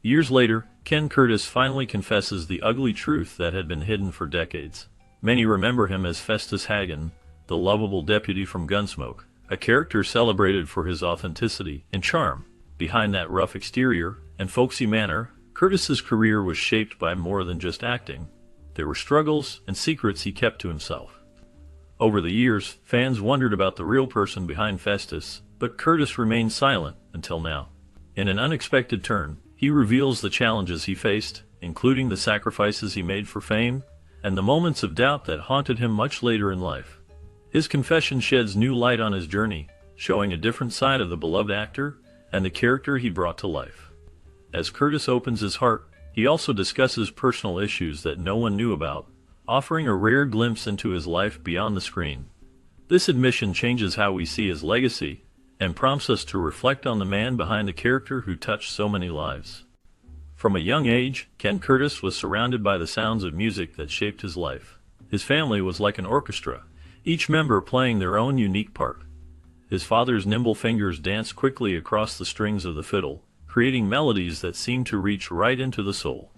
Years later, Ken Curtis finally confesses the ugly truth that had been hidden for decades. Many remember him as Festus Hagen, the lovable deputy from Gunsmoke, a character celebrated for his authenticity and charm. Behind that rough exterior and folksy manner, Curtis's career was shaped by more than just acting. There were struggles and secrets he kept to himself. Over the years, fans wondered about the real person behind Festus, but Curtis remained silent until now. In an unexpected turn, he reveals the challenges he faced, including the sacrifices he made for fame, and the moments of doubt that haunted him much later in life. His confession sheds new light on his journey, showing a different side of the beloved actor and the character he brought to life. As Curtis opens his heart, he also discusses personal issues that no one knew about, offering a rare glimpse into his life beyond the screen. This admission changes how we see his legacy and prompts us to reflect on the man behind the character who touched so many lives. From a young age, Ken Curtis was surrounded by the sounds of music that shaped his life. His family was like an orchestra, each member playing their own unique part. His father's nimble fingers danced quickly across the strings of the fiddle, creating melodies that seemed to reach right into the soul.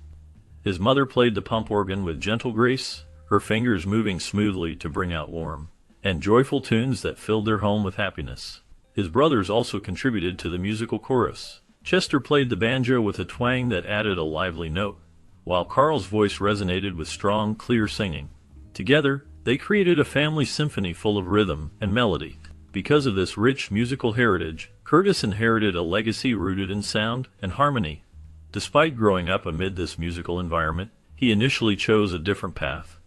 His mother played the pump organ with gentle grace, her fingers moving smoothly to bring out warm and joyful tunes that filled their home with happiness. His brothers also contributed to the musical chorus. Chester played the banjo with a twang that added a lively note, while Carl's voice resonated with strong, clear singing. Together, they created a family symphony full of rhythm and melody. Because of this rich musical heritage, Curtis inherited a legacy rooted in sound and harmony. Despite growing up amid this musical environment, he initially chose a different path.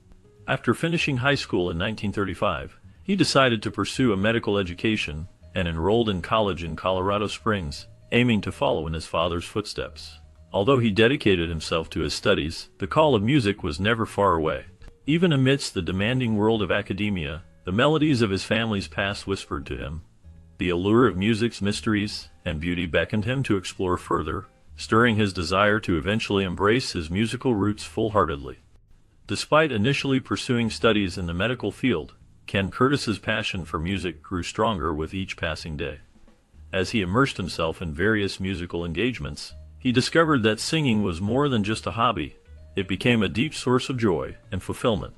After finishing high school in 1935, he decided to pursue a medical education and enrolled in college in Colorado Springs, aiming to follow in his father's footsteps. Although he dedicated himself to his studies, the call of music was never far away. Even amidst the demanding world of academia, the melodies of his family's past whispered to him. The allure of music's mysteries and beauty beckoned him to explore further, stirring his desire to eventually embrace his musical roots full-heartedly. Despite initially pursuing studies in the medical field, Ken Curtis's passion for music grew stronger with each passing day. As he immersed himself in various musical engagements, he discovered that singing was more than just a hobby. It became a deep source of joy and fulfillment.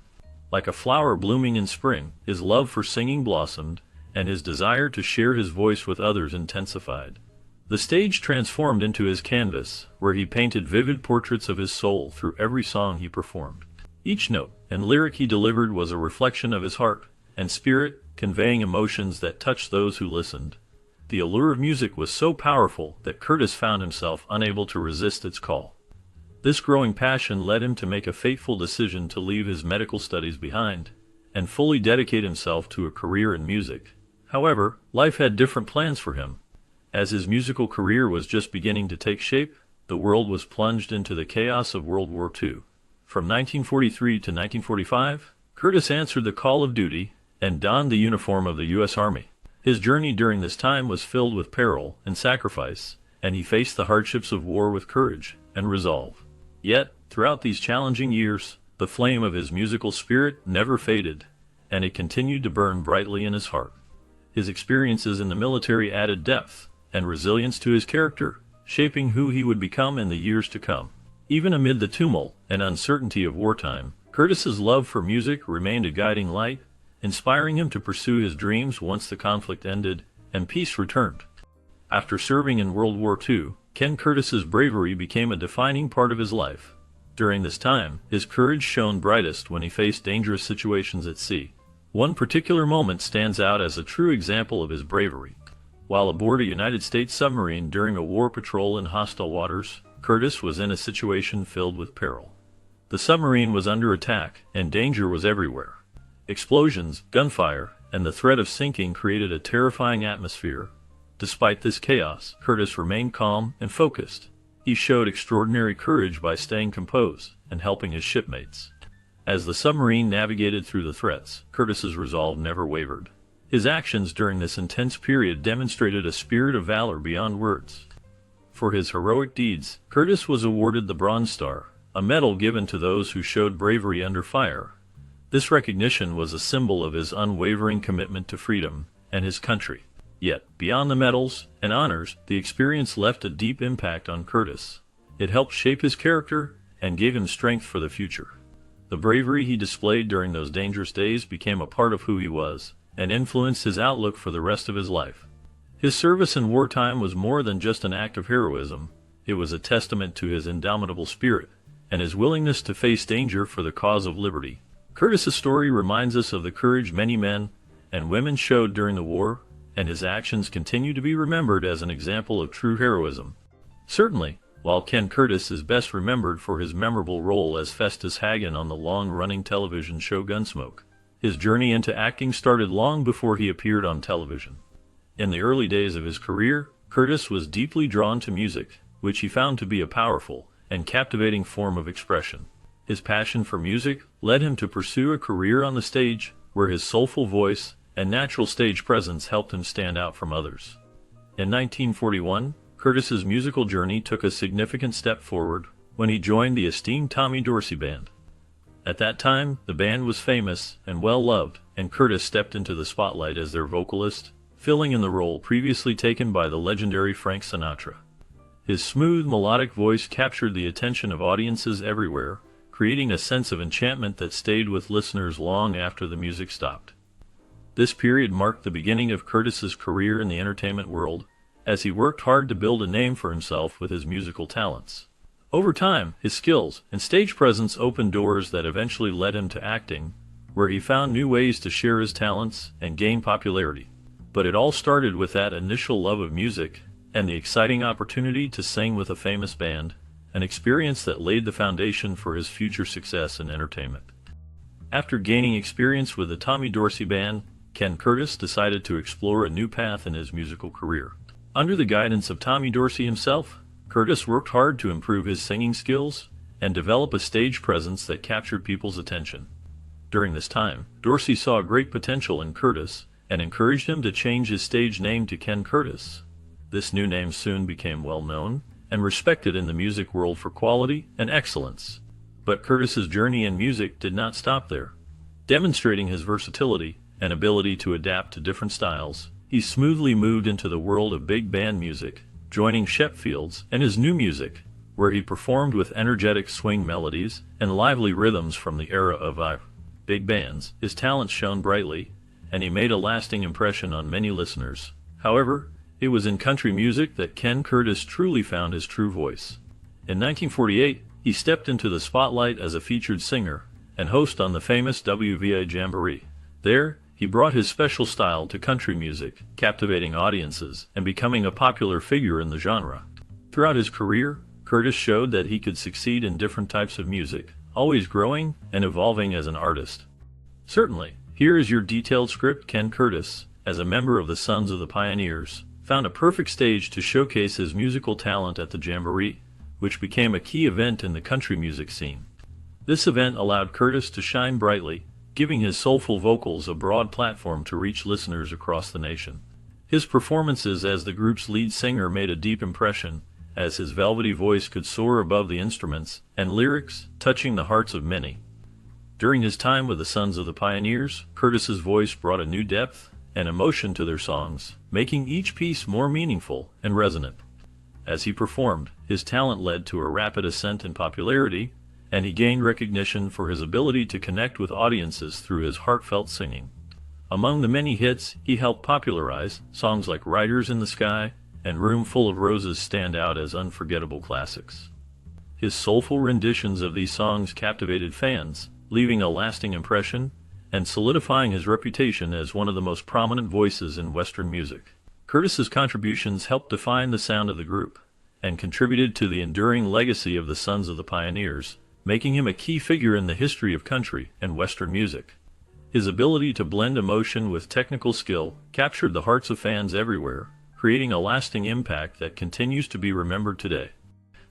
Like a flower blooming in spring, his love for singing blossomed, and his desire to share his voice with others intensified. The stage transformed into his canvas, where he painted vivid portraits of his soul through every song he performed. Each note and lyric he delivered was a reflection of his heart and spirit, conveying emotions that touched those who listened. The allure of music was so powerful that Curtis found himself unable to resist its call. This growing passion led him to make a fateful decision to leave his medical studies behind and fully dedicate himself to a career in music. However, life had different plans for him. As his musical career was just beginning to take shape, the world was plunged into the chaos of World War II. From 1943 to 1945, Curtis answered the call of duty and donned the uniform of the U.S. Army. His journey during this time was filled with peril and sacrifice, and he faced the hardships of war with courage and resolve. Yet, throughout these challenging years, the flame of his musical spirit never faded, and it continued to burn brightly in his heart. His experiences in the military added depth and resilience to his character, shaping who he would become in the years to come. Even amid the tumult and uncertainty of wartime, Curtis's love for music remained a guiding light, inspiring him to pursue his dreams once the conflict ended and peace returned. After serving in World War II, Ken Curtis's bravery became a defining part of his life. During this time, his courage shone brightest when he faced dangerous situations at sea. One particular moment stands out as a true example of his bravery. While aboard a United States submarine during a war patrol in hostile waters, Curtis was in a situation filled with peril. The submarine was under attack, and danger was everywhere. Explosions, gunfire, and the threat of sinking created a terrifying atmosphere. Despite this chaos, Curtis remained calm and focused. He showed extraordinary courage by staying composed and helping his shipmates. As the submarine navigated through the threats, Curtis's resolve never wavered. His actions during this intense period demonstrated a spirit of valor beyond words. For his heroic deeds, Curtis was awarded the Bronze Star, a medal given to those who showed bravery under fire. This recognition was a symbol of his unwavering commitment to freedom and his country. Yet, beyond the medals and honors, the experience left a deep impact on Curtis. It helped shape his character and gave him strength for the future. The bravery he displayed during those dangerous days became a part of who he was, and influenced his outlook for the rest of his life. His service in wartime was more than just an act of heroism. It was a testament to his indomitable spirit and his willingness to face danger for the cause of liberty. Curtis's story reminds us of the courage many men and women showed during the war, and his actions continue to be remembered as an example of true heroism. Certainly, while Ken Curtis is best remembered for his memorable role as Festus Hagen on the long-running television show Gunsmoke, his journey into acting started long before he appeared on television. In the early days of his career, Curtis was deeply drawn to music, which he found to be a powerful and captivating form of expression. His passion for music led him to pursue a career on the stage, where his soulful voice and natural stage presence helped him stand out from others. In 1941, Curtis's musical journey took a significant step forward when he joined the esteemed Tommy Dorsey Band. At that time, the band was famous and well-loved, and Curtis stepped into the spotlight as their vocalist, filling in the role previously taken by the legendary Frank Sinatra. His smooth, melodic voice captured the attention of audiences everywhere, creating a sense of enchantment that stayed with listeners long after the music stopped. This period marked the beginning of Curtis's career in the entertainment world, as he worked hard to build a name for himself with his musical talents. Over time, his skills and stage presence opened doors that eventually led him to acting, where he found new ways to share his talents and gain popularity. But it all started with that initial love of music and the exciting opportunity to sing with a famous band, an experience that laid the foundation for his future success in entertainment. After gaining experience with the Tommy Dorsey Band, Ken Curtis decided to explore a new path in his musical career. Under the guidance of Tommy Dorsey himself, Curtis worked hard to improve his singing skills and develop a stage presence that captured people's attention. During this time, Dorsey saw great potential in Curtis and encouraged him to change his stage name to Ken Curtis. This new name soon became well known and respected in the music world for quality and excellence. But Curtis's journey in music did not stop there. Demonstrating his versatility and ability to adapt to different styles, he smoothly moved into the world of big band music, joining Sheffields and his new music, where he performed with energetic swing melodies and lively rhythms from the era of big bands. His talents shone brightly, and he made a lasting impression on many listeners. However, it was in country music that Ken Curtis truly found his true voice. In 1948, he stepped into the spotlight as a featured singer and host on the famous WVA Jamboree. There, he brought his special style to country music, captivating audiences and becoming a popular figure in the genre. Throughout his career, Curtis showed that he could succeed in different types of music, always growing and evolving as an artist. Certainly, here is your detailed script. Ken Curtis, as a member of the Sons of the Pioneers, found a perfect stage to showcase his musical talent at the Jamboree, which became a key event in the country music scene. This event allowed Curtis to shine brightly, giving his soulful vocals a broad platform to reach listeners across the nation. His performances as the group's lead singer made a deep impression, as his velvety voice could soar above the instruments and lyrics, touching the hearts of many. During his time with the Sons of the Pioneers, Curtis's voice brought a new depth and emotion to their songs, making each piece more meaningful and resonant. As he performed, his talent led to a rapid ascent in popularity, and he gained recognition for his ability to connect with audiences through his heartfelt singing. Among the many hits he helped popularize, songs like Riders in the Sky and Room Full of Roses stand out as unforgettable classics. His soulful renditions of these songs captivated fans, leaving a lasting impression and solidifying his reputation as one of the most prominent voices in Western music. Curtis's contributions helped define the sound of the group and contributed to the enduring legacy of the Sons of the Pioneers, making him a key figure in the history of country and Western music. His ability to blend emotion with technical skill captured the hearts of fans everywhere, creating a lasting impact that continues to be remembered today.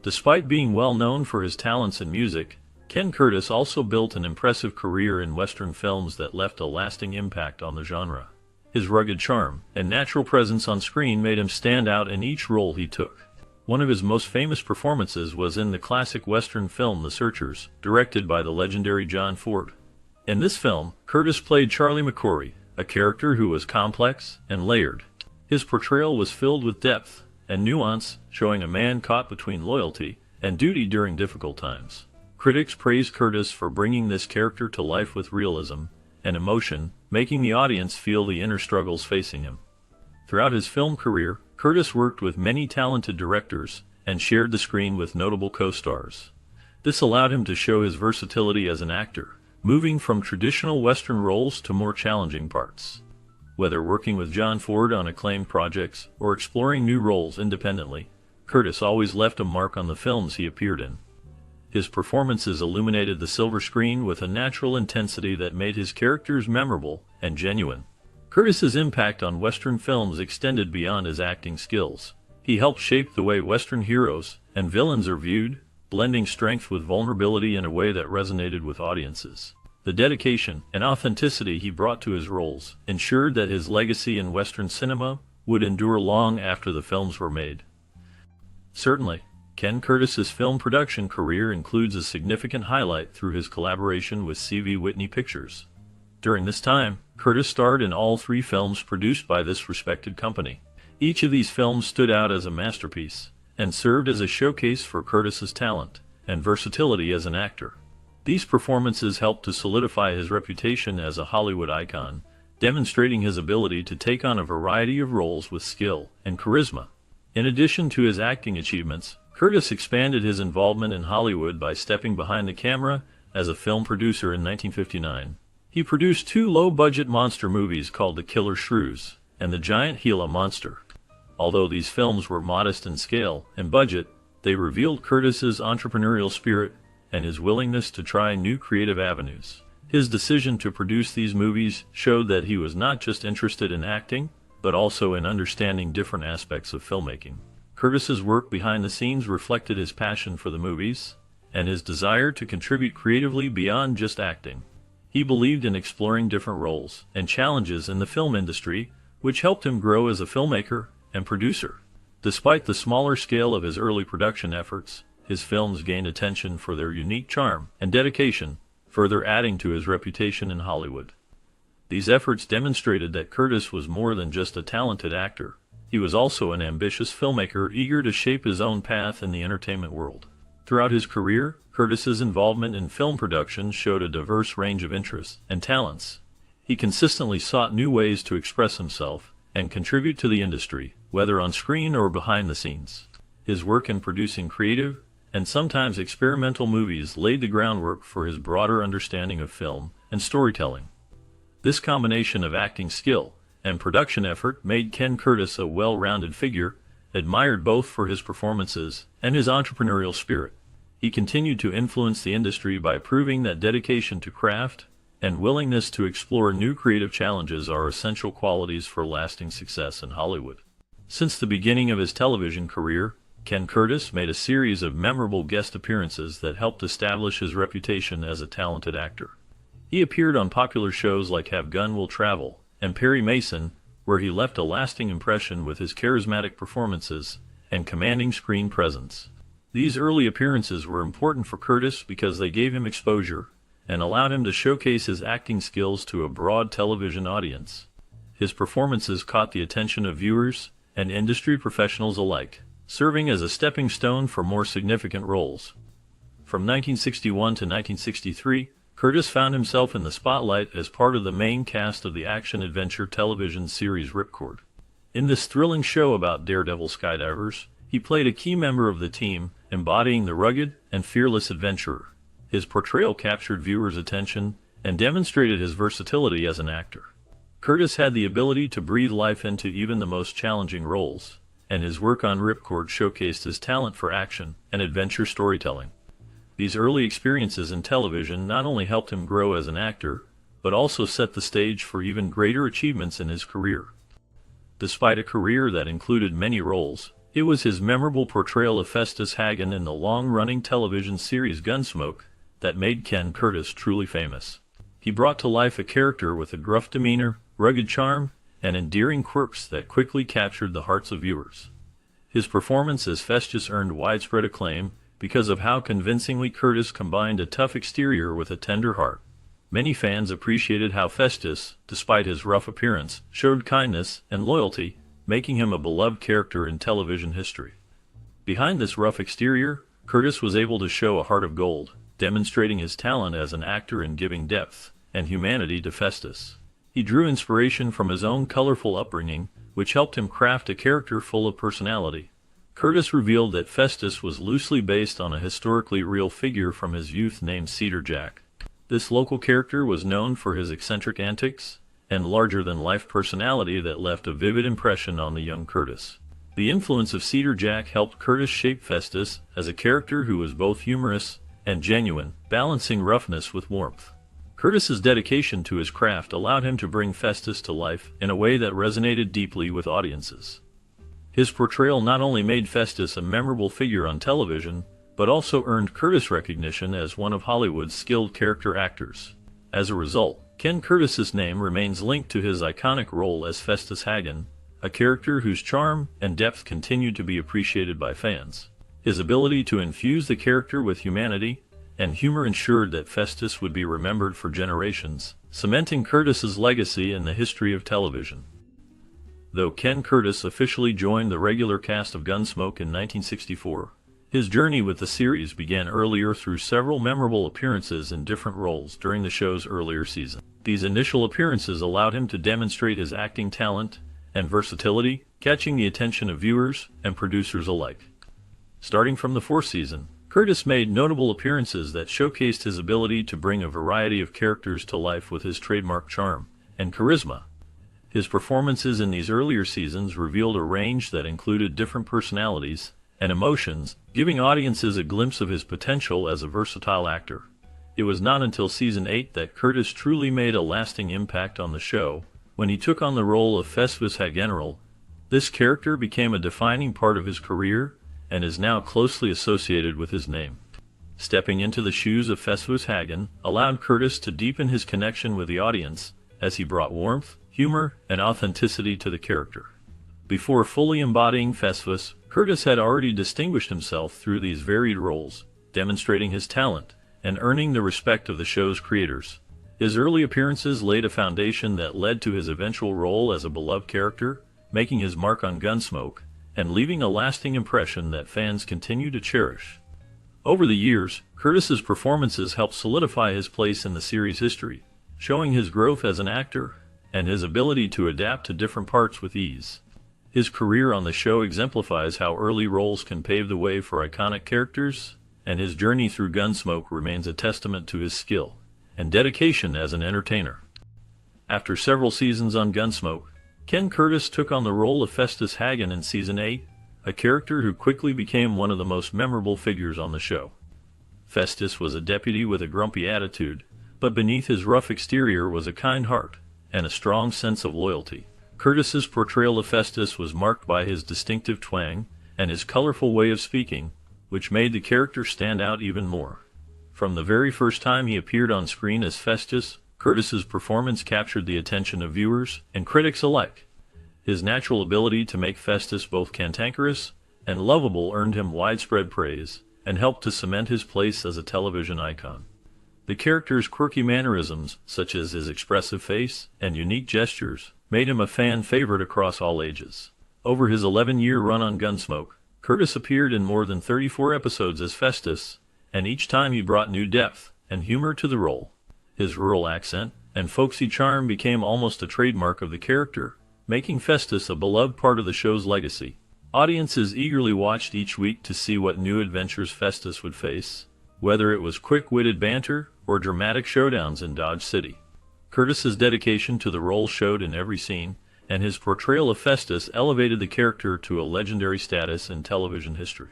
Despite being well known for his talents in music, Ken Curtis also built an impressive career in Western films that left a lasting impact on the genre. His rugged charm and natural presence on screen made him stand out in each role he took. One of his most famous performances was in the classic Western film The Searchers, directed by the legendary John Ford. In this film, Curtis played Charlie McCrory, a character who was complex and layered. His portrayal was filled with depth and nuance, showing a man caught between loyalty and duty during difficult times. Critics praised Curtis for bringing this character to life with realism and emotion, making the audience feel the inner struggles facing him. Throughout his film career, Curtis worked with many talented directors and shared the screen with notable co-stars. This allowed him to show his versatility as an actor, moving from traditional Western roles to more challenging parts. Whether working with John Ford on acclaimed projects or exploring new roles independently, Curtis always left a mark on the films he appeared in. His performances illuminated the silver screen with a natural intensity that made his characters memorable and genuine. Curtis's impact on Western films extended beyond his acting skills. He helped shape the way Western heroes and villains are viewed, blending strength with vulnerability in a way that resonated with audiences. The dedication and authenticity he brought to his roles ensured that his legacy in Western cinema would endure long after the films were made. Certainly, Ken Curtis's film production career includes a significant highlight through his collaboration with C.V. Whitney Pictures. During this time, Curtis starred in all 3 films produced by this respected company. Each of these films stood out as a masterpiece and served as a showcase for Curtis's talent and versatility as an actor. These performances helped to solidify his reputation as a Hollywood icon, demonstrating his ability to take on a variety of roles with skill and charisma. In addition to his acting achievements, Curtis expanded his involvement in Hollywood by stepping behind the camera as a film producer in 1959. He produced 2 low-budget monster movies called The Killer Shrews and The Giant Gila Monster. Although these films were modest in scale and budget, they revealed Curtis's entrepreneurial spirit and his willingness to try new creative avenues. His decision to produce these movies showed that he was not just interested in acting, but also in understanding different aspects of filmmaking. Curtis's work behind the scenes reflected his passion for the movies and his desire to contribute creatively beyond just acting. He believed in exploring different roles and challenges in the film industry, which helped him grow as a filmmaker and producer. Despite the smaller scale of his early production efforts, his films gained attention for their unique charm and dedication, further adding to his reputation in Hollywood. These efforts demonstrated that Curtis was more than just a talented actor. He was also an ambitious filmmaker eager to shape his own path in the entertainment world. Throughout his career, Curtis's involvement in film production showed a diverse range of interests and talents. He consistently sought new ways to express himself and contribute to the industry, whether on screen or behind the scenes. His work in producing creative and sometimes experimental movies laid the groundwork for his broader understanding of film and storytelling. This combination of acting skill and production effort made Ken Curtis a well-rounded figure, admired both for his performances and his entrepreneurial spirit. He continued to influence the industry by proving that dedication to craft and willingness to explore new creative challenges are essential qualities for lasting success in Hollywood. Since the beginning of his television career, Ken Curtis made a series of memorable guest appearances that helped establish his reputation as a talented actor. He appeared on popular shows like Have Gun Will Travel and Perry Mason, where he left a lasting impression with his charismatic performances and commanding screen presence. These early appearances were important for Curtis because they gave him exposure and allowed him to showcase his acting skills to a broad television audience. His performances caught the attention of viewers and industry professionals alike, serving as a stepping stone for more significant roles. From 1961 to 1963, Curtis found himself in the spotlight as part of the main cast of the action-adventure television series Ripcord. In this thrilling show about daredevil skydivers, he played a key member of the team, embodying the rugged and fearless adventurer. His portrayal captured viewers' attention and demonstrated his versatility as an actor. Curtis had the ability to breathe life into even the most challenging roles, and his work on Ripcord showcased his talent for action and adventure storytelling. These early experiences in television not only helped him grow as an actor, but also set the stage for even greater achievements in his career. Despite a career that included many roles, it was his memorable portrayal of Festus Hagen in the long-running television series Gunsmoke that made Ken Curtis truly famous. He brought to life a character with a gruff demeanor, rugged charm, and endearing quirks that quickly captured the hearts of viewers. His performance as Festus earned widespread acclaim because of how convincingly Curtis combined a tough exterior with a tender heart. Many fans appreciated how Festus, despite his rough appearance, showed kindness and loyalty, making him a beloved character in television history. Behind this rough exterior, Curtis was able to show a heart of gold, demonstrating his talent as an actor in giving depth and humanity to Festus. He drew inspiration from his own colorful upbringing, which helped him craft a character full of personality. Curtis revealed that Festus was loosely based on a historically real figure from his youth named Cedar Jack. This local character was known for his eccentric antics and larger-than-life personality that left a vivid impression on the young Curtis. The influence of Cedar Jack helped Curtis shape Festus as a character who was both humorous and genuine, balancing roughness with warmth. Curtis's dedication to his craft allowed him to bring Festus to life in a way that resonated deeply with audiences. His portrayal not only made Festus a memorable figure on television, but also earned Curtis recognition as one of Hollywood's skilled character actors. As a result, Ken Curtis's name remains linked to his iconic role as Festus Hagen, a character whose charm and depth continue to be appreciated by fans. His ability to infuse the character with humanity and humor ensured that Festus would be remembered for generations, cementing Curtis's legacy in the history of television. Though Ken Curtis officially joined the regular cast of Gunsmoke in 1964, his journey with the series began earlier through several memorable appearances in different roles during the show's earlier season. These initial appearances allowed him to demonstrate his acting talent and versatility, catching the attention of viewers and producers alike. Starting from the fourth season, Curtis made notable appearances that showcased his ability to bring a variety of characters to life with his trademark charm and charisma. His performances in these earlier seasons revealed a range that included different personalities and emotions, giving audiences a glimpse of his potential as a versatile actor. It was not until season 8 that Curtis truly made a lasting impact on the show, when he took on the role of Festus Hagen. This character became a defining part of his career and is now closely associated with his name. Stepping into the shoes of Festus Hagen allowed Curtis to deepen his connection with the audience as he brought warmth, humor, and authenticity to the character. Before fully embodying Festus, Curtis had already distinguished himself through these varied roles, demonstrating his talent and earning the respect of the show's creators. His early appearances laid a foundation that led to his eventual role as a beloved character, making his mark on Gunsmoke and leaving a lasting impression that fans continue to cherish. Over the years, Curtis's performances helped solidify his place in the series' history, showing his growth as an actor and his ability to adapt to different parts with ease. His career on the show exemplifies how early roles can pave the way for iconic characters, and his journey through Gunsmoke remains a testament to his skill and dedication as an entertainer. After several seasons on Gunsmoke, Ken Curtis took on the role of Festus Hagen in season 8, a character who quickly became one of the most memorable figures on the show. Festus was a deputy with a grumpy attitude, but beneath his rough exterior was a kind heart and a strong sense of loyalty. Curtis's portrayal of Festus was marked by his distinctive twang and his colorful way of speaking, which made the character stand out even more. From the very first time he appeared on screen as Festus, Curtis's performance captured the attention of viewers and critics alike. His natural ability to make Festus both cantankerous and lovable earned him widespread praise and helped to cement his place as a television icon. The character's quirky mannerisms, such as his expressive face and unique gestures, made him a fan favorite across all ages. Over his 11-year run on Gunsmoke, Curtis appeared in more than 34 episodes as Festus, and each time he brought new depth and humor to the role. His rural accent and folksy charm became almost a trademark of the character, making Festus a beloved part of the show's legacy. Audiences eagerly watched each week to see what new adventures Festus would face, whether it was quick-witted banter or dramatic showdowns in Dodge City. Curtis's dedication to the role showed in every scene, and his portrayal of Festus elevated the character to a legendary status in television history.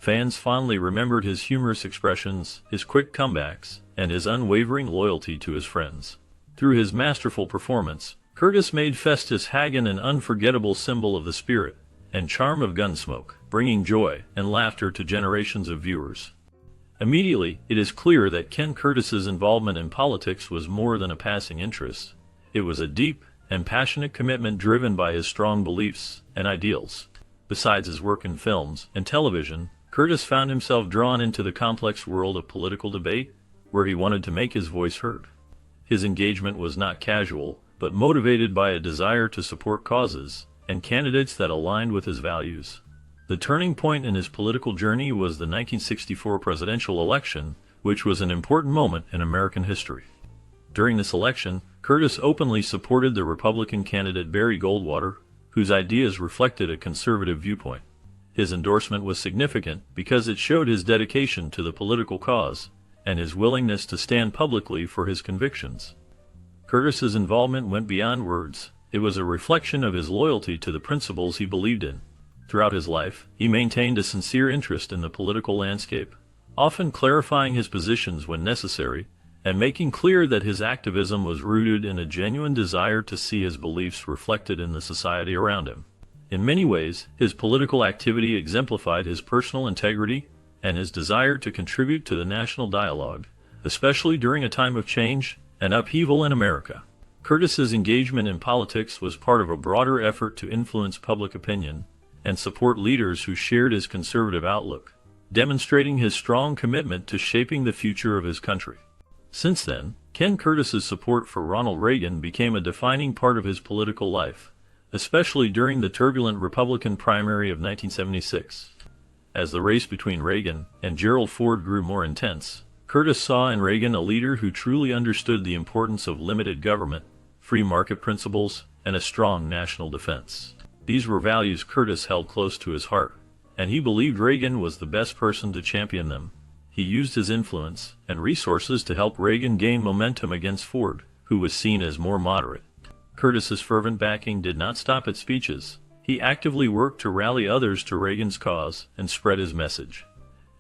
Fans fondly remembered his humorous expressions, his quick comebacks, and his unwavering loyalty to his friends. Through his masterful performance, Curtis made Festus Hagen an unforgettable symbol of the spirit and charm of Gunsmoke, bringing joy and laughter to generations of viewers. Immediately, it is clear that Ken Curtis's involvement in politics was more than a passing interest. It was a deep and passionate commitment driven by his strong beliefs and ideals. Besides his work in films and television, Curtis found himself drawn into the complex world of political debate, where he wanted to make his voice heard. His engagement was not casual, but motivated by a desire to support causes and candidates that aligned with his values. The turning point in his political journey was the 1964 presidential election, which was an important moment in American history. During this election, Curtis openly supported the Republican candidate Barry Goldwater, whose ideas reflected a conservative viewpoint. His endorsement was significant because it showed his dedication to the political cause and his willingness to stand publicly for his convictions. Curtis's involvement went beyond words. It was a reflection of his loyalty to the principles he believed in. Throughout his life, he maintained a sincere interest in the political landscape, often clarifying his positions when necessary, and making clear that his activism was rooted in a genuine desire to see his beliefs reflected in the society around him. In many ways, his political activity exemplified his personal integrity and his desire to contribute to the national dialogue, especially during a time of change and upheaval in America. Curtis's engagement in politics was part of a broader effort to influence public opinion and support leaders who shared his conservative outlook, demonstrating his strong commitment to shaping the future of his country. Since then, Ken Curtis's support for Ronald Reagan became a defining part of his political life, especially during the turbulent Republican primary of 1976. As the race between Reagan and Gerald Ford grew more intense, Curtis saw in Reagan a leader who truly understood the importance of limited government, free market principles, and a strong national defense. These were values Curtis held close to his heart, and he believed Reagan was the best person to champion them. He used his influence and resources to help Reagan gain momentum against Ford, who was seen as more moderate. Curtis's fervent backing did not stop at speeches. He actively worked to rally others to Reagan's cause and spread his message.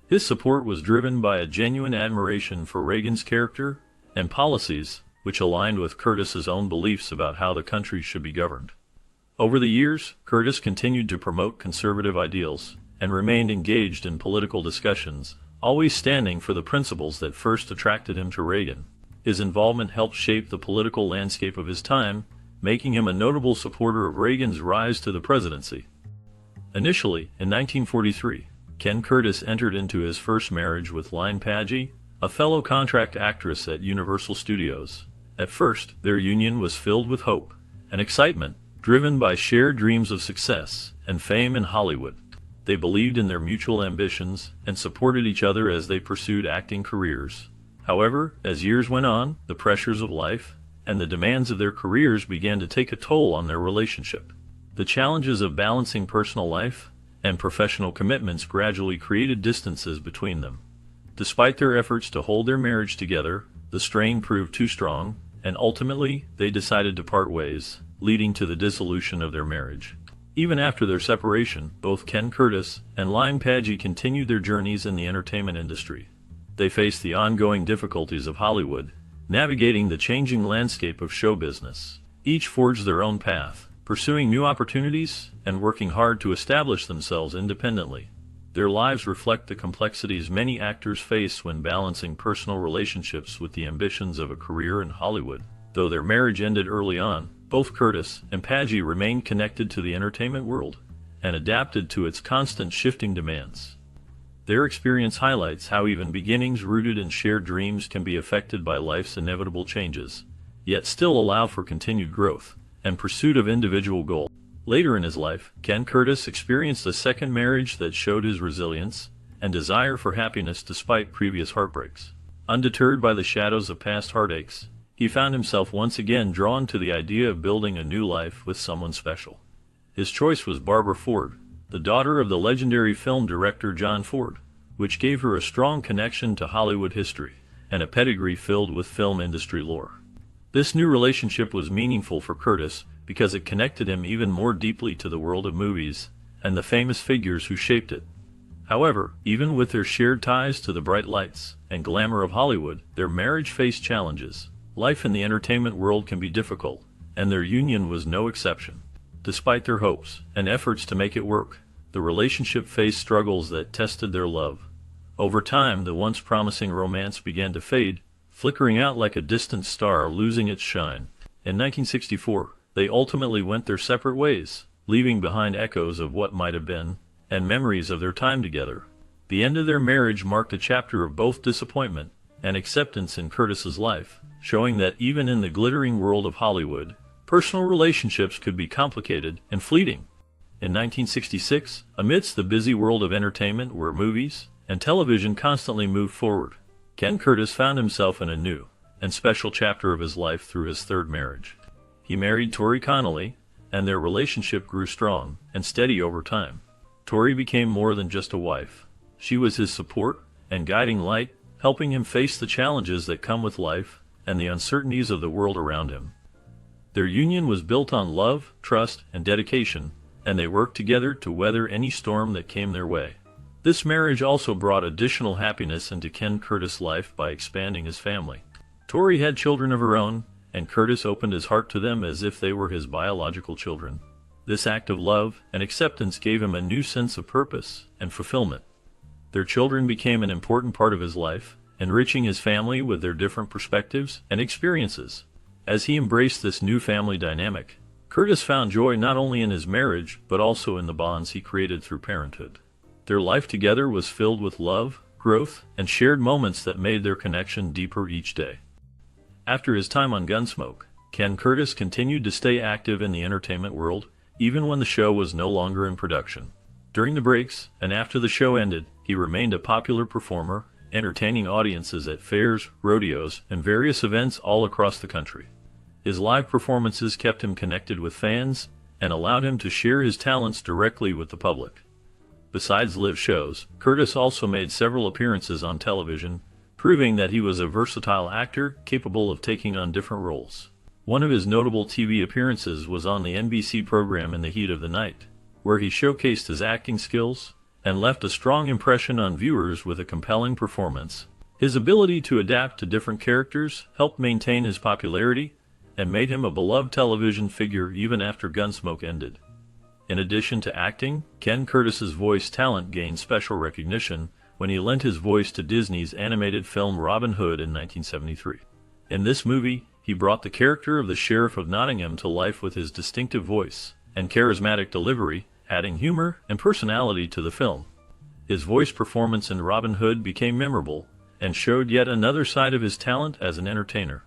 His support was driven by a genuine admiration for Reagan's character and policies, which aligned with Curtis's own beliefs about how the country should be governed. Over the years, Curtis continued to promote conservative ideals and remained engaged in political discussions, always standing for the principles that first attracted him to Reagan. His involvement helped shape the political landscape of his time, making him a notable supporter of Reagan's rise to the presidency. Initially, in 1943, Ken Curtis entered into his first marriage with Line Paggi, a fellow contract actress at Universal Studios. At first, their union was filled with hope and excitement, driven by shared dreams of success and fame in Hollywood. They believed in their mutual ambitions and supported each other as they pursued acting careers. However, as years went on, the pressures of life and the demands of their careers began to take a toll on their relationship. The challenges of balancing personal life and professional commitments gradually created distances between them. Despite their efforts to hold their marriage together, the strain proved too strong, and ultimately, they decided to part ways, leading to the dissolution of their marriage. Even after their separation, both Ken Curtis and Line Paggi continued their journeys in the entertainment industry. They faced the ongoing difficulties of Hollywood, navigating the changing landscape of show business. Each forged their own path, pursuing new opportunities and working hard to establish themselves independently. Their lives reflect the complexities many actors face when balancing personal relationships with the ambitions of a career in Hollywood. Though their marriage ended early on, both Curtis and Paggi remained connected to the entertainment world and adapted to its constant shifting demands. Their experience highlights how even beginnings rooted in shared dreams can be affected by life's inevitable changes, yet still allow for continued growth and pursuit of individual goals. Later in his life, Ken Curtis experienced a second marriage that showed his resilience and desire for happiness despite previous heartbreaks. Undeterred by the shadows of past heartaches, he found himself once again drawn to the idea of building a new life with someone special. His choice was Barbara Ford, the daughter of the legendary film director John Ford, which gave her a strong connection to Hollywood history and a pedigree filled with film industry lore. This new relationship was meaningful for Curtis because it connected him even more deeply to the world of movies and the famous figures who shaped it. However, even with their shared ties to the bright lights and glamour of Hollywood, their marriage faced challenges. Life in the entertainment world can be difficult, and their union was no exception. Despite their hopes and efforts to make it work, the relationship faced struggles that tested their love. Over time, the once promising romance began to fade, flickering out like a distant star losing its shine. In 1964, they ultimately went their separate ways, leaving behind echoes of what might have been and memories of their time together. The end of their marriage marked a chapter of both disappointment and acceptance in Curtis's life, showing that even in the glittering world of Hollywood, personal relationships could be complicated and fleeting. In 1966, amidst the busy world of entertainment where movies and television constantly moved forward, Ken Curtis found himself in a new and special chapter of his life through his third marriage. He married Tori Connolly, and their relationship grew strong and steady over time. Tori became more than just a wife. She was his support and guiding light, helping him face the challenges that come with life and the uncertainties of the world around him. Their union was built on love, trust, and dedication, and they worked together to weather any storm that came their way. This marriage also brought additional happiness into Ken Curtis' life by expanding his family. Tori had children of her own, and Curtis opened his heart to them as if they were his biological children. This act of love and acceptance gave him a new sense of purpose and fulfillment. Their children became an important part of his life, enriching his family with their different perspectives and experiences. As he embraced this new family dynamic, Curtis found joy not only in his marriage, but also in the bonds he created through parenthood. Their life together was filled with love, growth, and shared moments that made their connection deeper each day. After his time on Gunsmoke, Ken Curtis continued to stay active in the entertainment world, even when the show was no longer in production. During the breaks, and after the show ended, he remained a popular performer, entertaining audiences at fairs, rodeos, and various events all across the country. His live performances kept him connected with fans and allowed him to share his talents directly with the public. Besides live shows, Curtis also made several appearances on television, proving that he was a versatile actor capable of taking on different roles. One of his notable TV appearances was on the NBC program In the Heat of the Night, where he showcased his acting skills and left a strong impression on viewers with a compelling performance. His ability to adapt to different characters helped maintain his popularity and made him a beloved television figure even after Gunsmoke ended. In addition to acting, Ken Curtis's voice talent gained special recognition when he lent his voice to Disney's animated film Robin Hood in 1973. In this movie, he brought the character of the Sheriff of Nottingham to life with his distinctive voice and charismatic delivery, adding humor and personality to the film. His voice performance in Robin Hood became memorable and showed yet another side of his talent as an entertainer.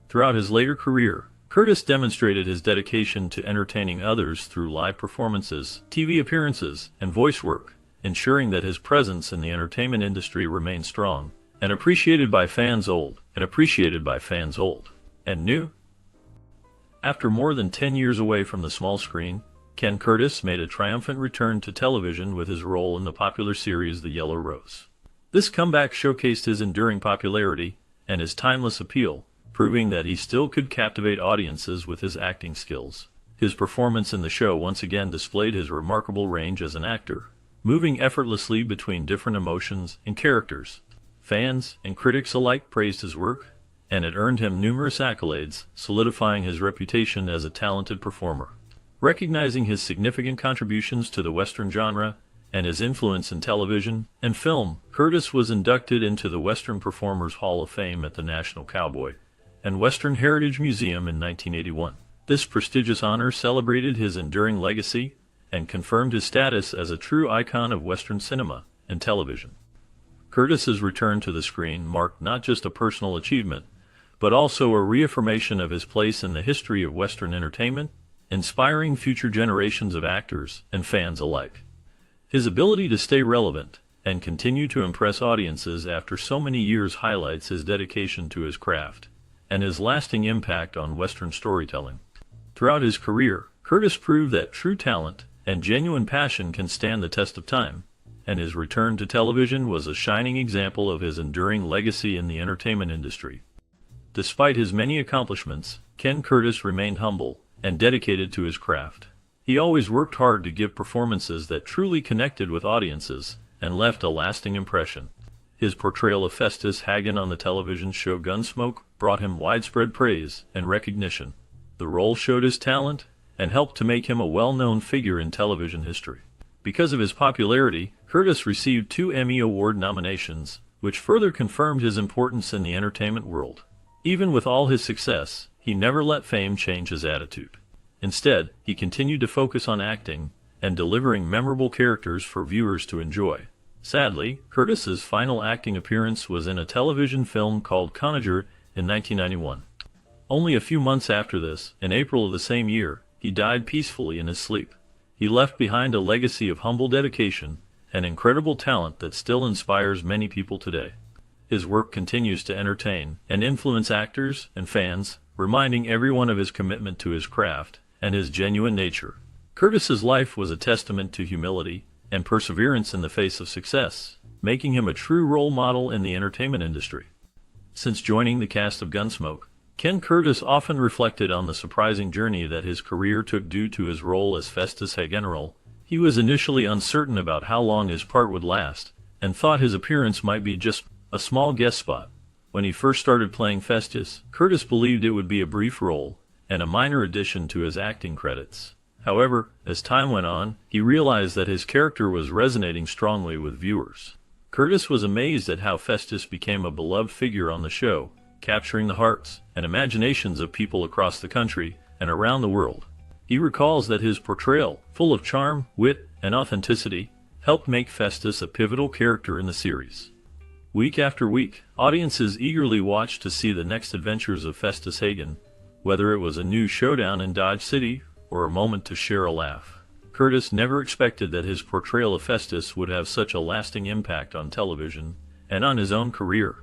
Throughout his later career, Curtis demonstrated his dedication to entertaining others through live performances, TV appearances, and voice work, ensuring that his presence in the entertainment industry remained strong and appreciated by fans old and new. After more than 10 years away from the small screen, Ken Curtis made a triumphant return to television with his role in the popular series The Yellow Rose. This comeback showcased his enduring popularity and his timeless appeal, proving that he still could captivate audiences with his acting skills. His performance in the show once again displayed his remarkable range as an actor, moving effortlessly between different emotions and characters. Fans and critics alike praised his work, and it earned him numerous accolades, solidifying his reputation as a talented performer. Recognizing his significant contributions to the Western genre and his influence in television and film, Curtis was inducted into the Western Performers Hall of Fame at the National Cowboy and Western Heritage Museum in 1981. This prestigious honor celebrated his enduring legacy and confirmed his status as a true icon of Western cinema and television. Curtis's return to the screen marked not just a personal achievement, but also a reaffirmation of his place in the history of Western entertainment, inspiring future generations of actors and fans alike. His ability to stay relevant and continue to impress audiences after so many years highlights his dedication to his craft and his lasting impact on Western storytelling. Throughout his career, Curtis proved that true talent and genuine passion can stand the test of time, and his return to television was a shining example of his enduring legacy in the entertainment industry. Despite his many accomplishments, Ken Curtis remained humble and dedicated to his craft. He always worked hard to give performances that truly connected with audiences and left a lasting impression. His portrayal of Festus Hagen on the television show Gunsmoke brought him widespread praise and recognition. The role showed his talent and helped to make him a well-known figure in television history. Because of his popularity, Curtis received 2 Emmy Award nominations, which further confirmed his importance in the entertainment world. Even with all his success, he never let fame change his attitude. Instead, he continued to focus on acting and delivering memorable characters for viewers to enjoy. Sadly, Curtis's final acting appearance was in a television film called Conager in 1991. Only a few months after this, in April of the same year, he died peacefully in his sleep. He left behind a legacy of humble dedication and incredible talent that still inspires many people today. His work continues to entertain and influence actors and fans, reminding everyone of his commitment to his craft and his genuine nature. Curtis's life was a testament to humility and perseverance in the face of success, making him a true role model in the entertainment industry. Since joining the cast of Gunsmoke, Ken Curtis often reflected on the surprising journey that his career took due to his role as Festus General. He was initially uncertain about how long his part would last, and thought his appearance might be just a small guest spot. When he first started playing Festus, Curtis believed it would be a brief role and a minor addition to his acting credits. However, as time went on, he realized that his character was resonating strongly with viewers. Curtis was amazed at how Festus became a beloved figure on the show, capturing the hearts and imaginations of people across the country and around the world. He recalls that his portrayal, full of charm, wit, and authenticity, helped make Festus a pivotal character in the series. Week after week, audiences eagerly watched to see the next adventures of Festus Hagen, whether it was a new showdown in Dodge City or a moment to share a laugh. Curtis never expected that his portrayal of Festus would have such a lasting impact on television and on his own career.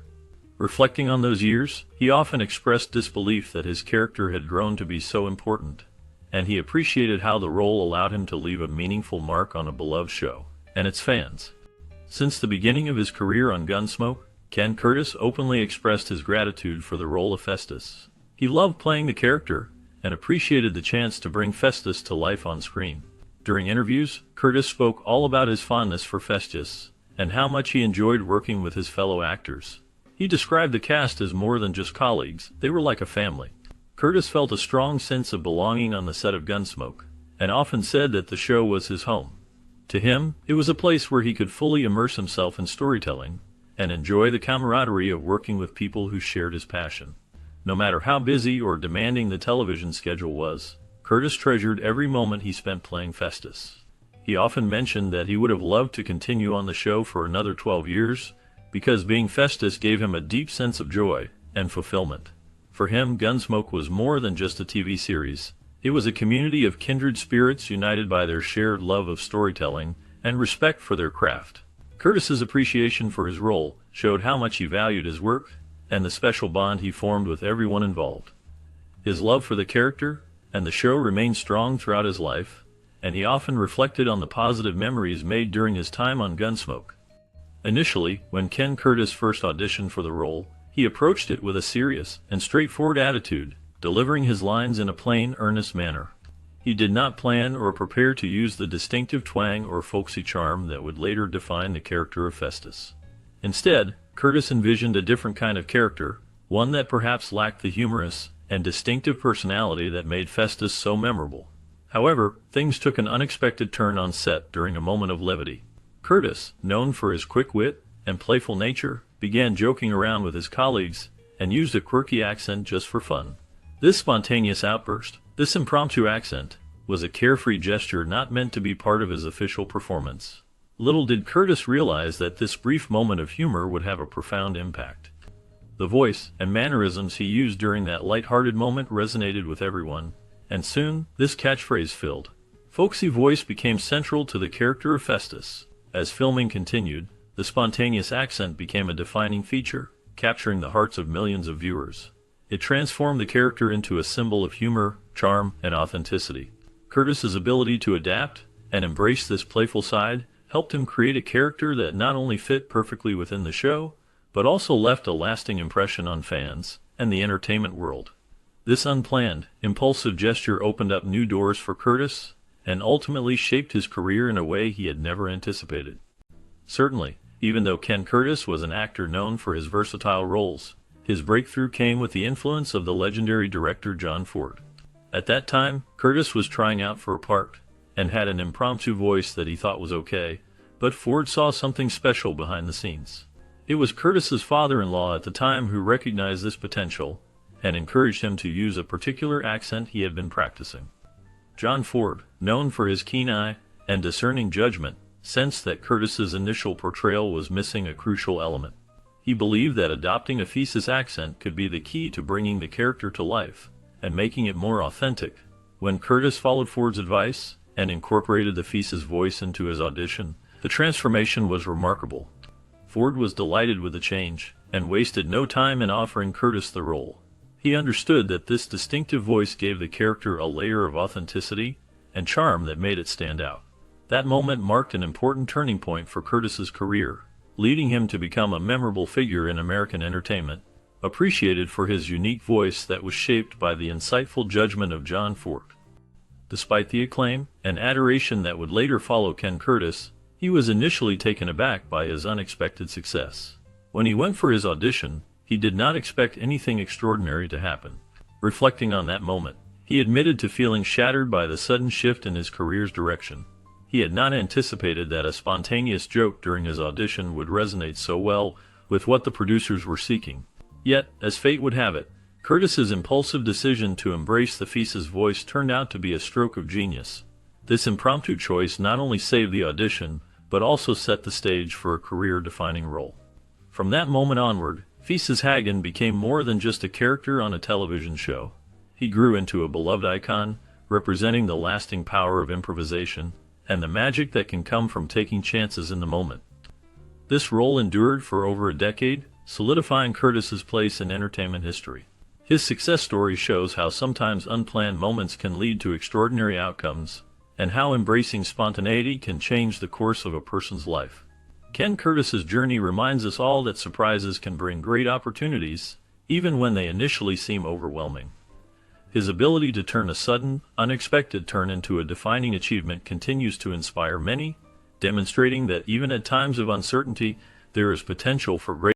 Reflecting on those years, he often expressed disbelief that his character had grown to be so important, and he appreciated how the role allowed him to leave a meaningful mark on a beloved show and its fans. Since the beginning of his career on Gunsmoke, Ken Curtis openly expressed his gratitude for the role of Festus. He loved playing the character and appreciated the chance to bring Festus to life on screen. During interviews, Curtis spoke all about his fondness for Festus and how much he enjoyed working with his fellow actors. He described the cast as more than just colleagues; they were like a family. Curtis felt a strong sense of belonging on the set of Gunsmoke, and often said that the show was his home. To him, it was a place where he could fully immerse himself in storytelling and enjoy the camaraderie of working with people who shared his passion. No matter how busy or demanding the television schedule was, Curtis treasured every moment he spent playing Festus. He often mentioned that he would have loved to continue on the show for another 12 years, because being Festus gave him a deep sense of joy and fulfillment. For him, Gunsmoke was more than just a TV series. It was a community of kindred spirits united by their shared love of storytelling and respect for their craft. Curtis's appreciation for his role showed how much he valued his work and the special bond he formed with everyone involved. His love for the character and the show remained strong throughout his life, and he often reflected on the positive memories made during his time on Gunsmoke. Initially, when Ken Curtis first auditioned for the role, he approached it with a serious and straightforward attitude, delivering his lines in a plain, earnest manner. He did not plan or prepare to use the distinctive twang or folksy charm that would later define the character of Festus. Instead, Curtis envisioned a different kind of character, one that perhaps lacked the humorous and distinctive personality that made Festus so memorable. However, things took an unexpected turn on set during a moment of levity. Curtis, known for his quick wit and playful nature, began joking around with his colleagues and used a quirky accent just for fun. This spontaneous outburst, this impromptu accent, was a carefree gesture not meant to be part of his official performance. Little did Curtis realize that this brief moment of humor would have a profound impact. The voice and mannerisms he used during that light-hearted moment resonated with everyone, and soon, this catchphrase-filled, folksy voice became central to the character of Festus. As filming continued, the spontaneous accent became a defining feature, capturing the hearts of millions of viewers. It transformed the character into a symbol of humor, charm, and authenticity. Curtis's ability to adapt and embrace this playful side helped him create a character that not only fit perfectly within the show, but also left a lasting impression on fans and the entertainment world. This unplanned, impulsive gesture opened up new doors for Curtis and ultimately shaped his career in a way he had never anticipated. Certainly, even though Ken Curtis was an actor known for his versatile roles, his breakthrough came with the influence of the legendary director John Ford. At that time, Curtis was trying out for a part and had an impromptu voice that he thought was okay, but Ford saw something special behind the scenes. It was Curtis's father-in-law at the time who recognized this potential and encouraged him to use a particular accent he had been practicing. John Ford, known for his keen eye and discerning judgment, sensed that Curtis's initial portrayal was missing a crucial element. He believed that adopting a Festus accent could be the key to bringing the character to life and making it more authentic. When Curtis followed Ford's advice and incorporated the Feast's voice into his audition. The transformation was remarkable. Ford was delighted with the change, and wasted no time in offering Curtis the role. He understood that this distinctive voice gave the character a layer of authenticity and charm that made it stand out. That moment marked an important turning point for Curtis's career, leading him to become a memorable figure in American entertainment, appreciated for his unique voice that was shaped by the insightful judgment of John Ford. Despite the acclaim and adoration that would later follow Ken Curtis, he was initially taken aback by his unexpected success. When he went for his audition, he did not expect anything extraordinary to happen. Reflecting on that moment, he admitted to feeling shattered by the sudden shift in his career's direction. He had not anticipated that a spontaneous joke during his audition would resonate so well with what the producers were seeking. Yet, as fate would have it, Curtis's impulsive decision to embrace the Feast's voice turned out to be a stroke of genius. This impromptu choice not only saved the audition, but also set the stage for a career-defining role. From that moment onward, Feast's Hagen became more than just a character on a television show. He grew into a beloved icon, representing the lasting power of improvisation and the magic that can come from taking chances in the moment. This role endured for over a decade, solidifying Curtis's place in entertainment history. His success story shows how sometimes unplanned moments can lead to extraordinary outcomes, and how embracing spontaneity can change the course of a person's life. Ken Curtis's journey reminds us all that surprises can bring great opportunities, even when they initially seem overwhelming. His ability to turn a sudden, unexpected turn into a defining achievement continues to inspire many, demonstrating that even at times of uncertainty, there is potential for great